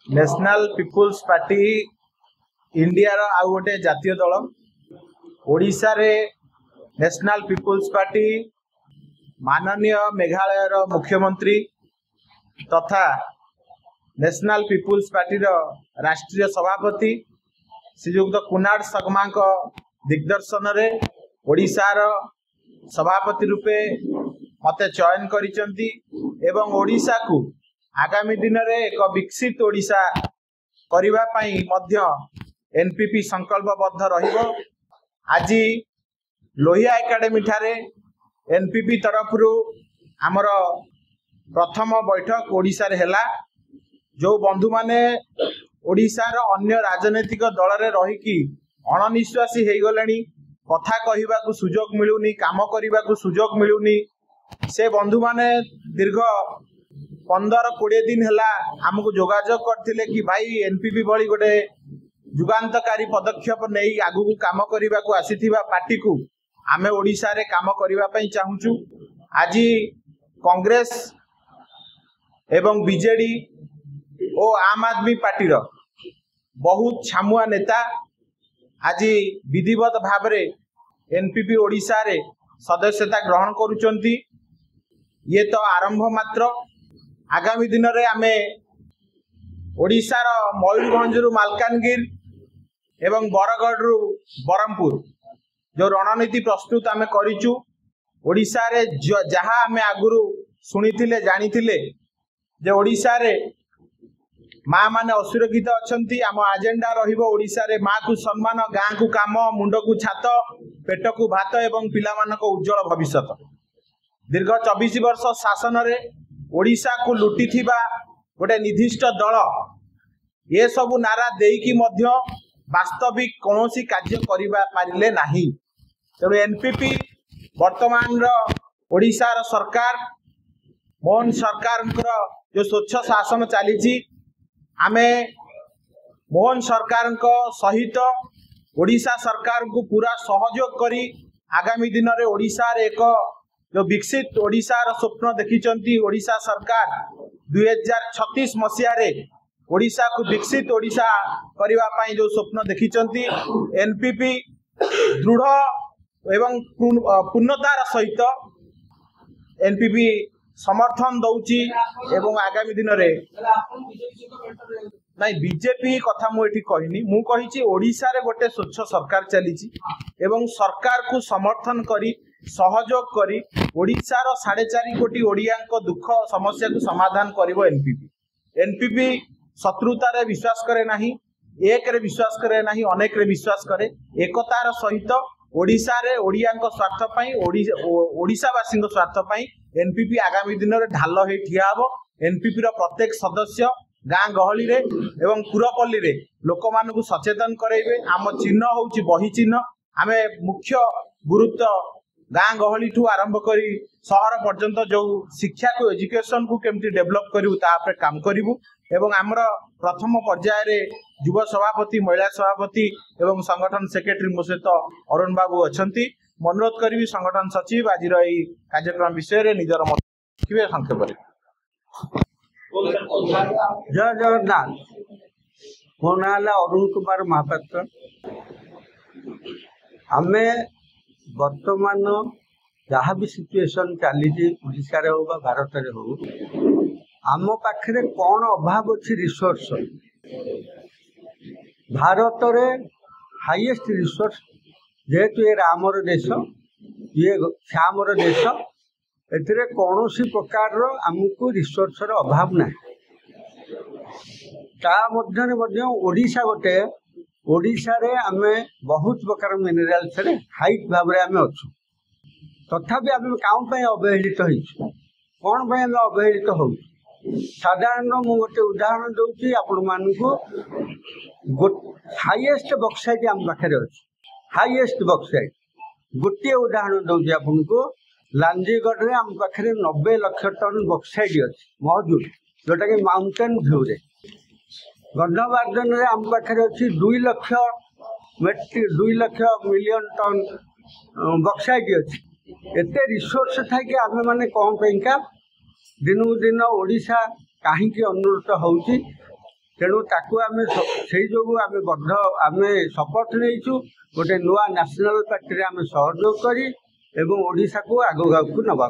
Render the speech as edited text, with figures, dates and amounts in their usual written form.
National people's party India रो आ गोटे जातीय दल। ओडिशा रे नेशनल पीपुल्स पार्टी माननीय मेघालय रो मुख्यमंत्री तथा नेशनल पीपुल्स पार्टी रो राष्ट्रीय सभापति श्रीयुक्त कुनाड सगमा दिग्दर्शन रे ओडिशा रो सभापति रूपे मते चयन करिसंती एवं ओडिशा को आगामी दिन रे एक विकसित ओडिशा करिवा पई मध्य एनपीपी संकल्पबद्ध रहिबो। आज लोहिया एकेडमी ठारे एनपीपी तरफ आमर प्रथम बैठक ओडिशा रे हेला। जो बंधु माने ओडिशा रो अन्य राजनीतिक दल रे रहिकी अणनिश्वासी हेई गलेनी, कथा कहिबा को सुजोग मिलुनी, काम करिबा को सुजोग मिलुनी, से बंधु माने दीर्घ 15-20 दिन हेला हमको जोगाजोग करथिले कि भाई एनपीपी भली गोटे जुगांतकारी पदक्षेप नहीं आगु को काम करिबा को आसीथिबा पार्टी को आमे ओडिशा रे काम करिबा पई चाहूचु। आज कांग्रेस एवं बीजेडी और आम आदमी पार्टी रो बहुत छामुआ नेता आज विधिवत भाव रे एनपीपी ओडिशा रे सदस्यता ग्रहण करुचंती। ये तो आरंभ मात्र। आगामी दिन रे आमे ओडिशा रो मयूरभंज रु मालकानगिरी एवं बरगढ़ रु बरहमपुर जो रणनीति प्रस्तुत आमे करिचु। ओडिशा रे जहा आमे आगुरु सुनिथिले जानिथिले जे ओडिशा रे माँ माने असुरक्षित अछंती। आम एजेंडा रहिबो ओडिशा रे माँ को सम्मान, गाँ को काम, मुंड को छात, पेट को भात एवं पिला मानक उज्जवल भविष्यत। दीर्घ 24 वर्ष शासन रे ओडिशा को लुटी थिबा गोटे निर्दिष्ट दल ये सब नारा देकी मध्य वास्तविक कौनसी कार्य करिबा पारिले नाही। तेणु एनपीपी वर्तमान ओडिशा रो सरकार मोहन सरकार जो स्वच्छ शासन चली आमे मोहन सरकार सहित ओडिशा सरकार को पूरा सहयोग करी आगामी दिन रे ओडिशा रे एक जो विकसित ओडिशा रो स्वप्न देखिचंती। ओडिशा सरकार 2036 मसीहा रे ओडिशा को विकसित ओडिशा करिवा पाई जो स्वप्न देखिचंती एनपीपी दृढ़ एवं पूर्णतार सहित एनपीपी समर्थन दउची एवं आगामी दिन रे नहीं बीजेपी कथा मु एठी कहनी, मु कहिची ओडिशा रे गोटे स्वच्छ सरकार चलीची एवं सरकार को समर्थन करी सहयोग करी ओडिशा रो 4.5 कोटी ओडिया दुख समस्या को समाधान करिवो एनपीपी। एनपीपी शत्रुता रे विश्वास करे नाही, एक रे विश्वास करे नाही, अनेक रे विश्वास करे। एकतार सहित ओडिशा रे ओडिया स्वार्थ पई ओडिशावासी स्वार्थ पई एनपीपी आगामी दिन रे ढाल हे ठिया हबो। एनपीपी रो प्रत्येक सदस्य गाँ गहली रे एवं पुरपल्ली रे लोक मान को सचेतन करेबे। आम चिन्ह होउची बही चिन्ह। आमे मुख्य गुरुत्व गाँ गहली ठू आरंभ करी शहर पर्यंत जो शिक्षा को एजुकेशन को केमती डेवलप करिवु ता पे काम करिवु एवं आमर प्रथम पर्याय रे युवा सभापति, महिला सभापति एवं संगठन सेक्रेटरी मो सहित अरुण बाबू अछंती। अनुरोध करी संगठन सचिव आज कार्यक्रम विषय रे निजर मत रखिबे संक्षेप रे। जय जगन्नाथ। मो ना अरुण कुमार महापात्र। आमे वर्तमान जहाँ भी सिचुएशन चली ओडिशा रे हो बा भारत रे हो, आम पाखे कौन अभाव अच्छी रिसोर्स। भारत रे हाईएस्ट रिसोर्स जेहेतु ये रामर देश, ये श्यामर देश, एथिरे कौनसी प्रकार आमको रिसोर्स रो अभाव ना। ता मध्य ओडिशा गोटे ओडिशा रे आमे बहुत प्रकार मिनराल्स रे हाइट भाव रे आमे अच्छु। तथापि आमे काउं पय अवहेलित होइछु, कोन पय आमे अवहेलित होउ। साधारण मु गोटे उदाहरण दउची आपण मानकु। हाईएस्ट बक्साइट आम पाखे अछि, हाईएस्ट बक्साइट गोटे उदाहरण दउची आपनको। लांजीगढ़ रे आम पाखे 90 लाख टन बक्साइट अछि मौजूद, जोटा कि माउंटेन व्यू रे। गंधमार्दन रे आम पाखे अछि 2 लाख मिलियन टन बक्साइट अछि। एते रिसोर्स था कि आमे माने कौन पैका दिनकू दिन ओडिशा कहीं अनुन्नत होउची तेणु ताकू आमे से जो आमे बद्ध आमे शपथ नहीं गोटे नुआ नेशनल पार्टी आमे सहयोग करी एवं ओडिशा को आगो नवा